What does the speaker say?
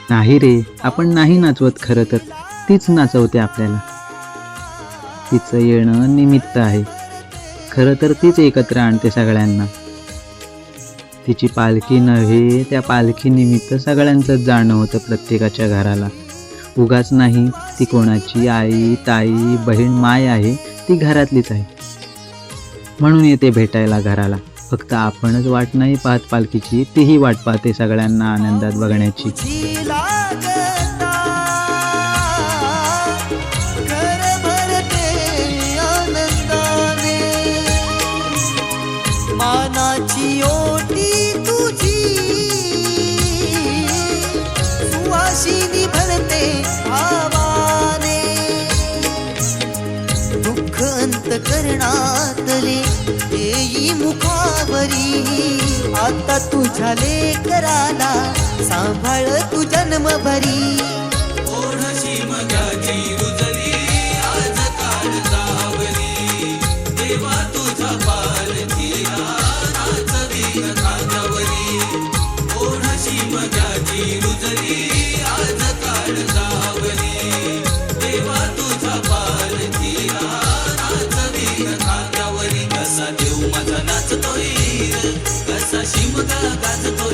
नाही रे, आपण नाही नाचवत खरं तर, तीच नाचवते आपल्याला. तिचं येणं निमित्त आहे, खरं तर तीच एकत्र आणते सगळ्यांना. तिची पालखी नव्हे, त्या पालखीनिमित्त सगळ्यांचंच जाणं होतं प्रत्येकाच्या घराला. उगाच नाही, ती कोणाची आई, ताई, बहीण, माय आहे, ती घरातलीच आहे. म्हणून येते भेटायला घराला. फक्त आपणच वाट नाही पाहत पालखीची, तीही वाट पाहते सगळ्यांना आनंदात बघण्याची. मानाची ओटी तुझी सुवासिनी भरते आवाने, दुःख अंत करणातले येई मुखावरी. आता तुझ्या लेकराला सांभाळ तू जन्मभरी. ओढशी मगाची रुजली आज काळजावरी, देवा तुझा पालखीला नाचवीन खांद्यावरी. ओढशी मगाची रुजली आज काळजावरी, देवा तुझा पालखीला नाचवीन खांद्यावरी. कसा देव माझा नाचतोय, कसा शिमगा गाजतोय.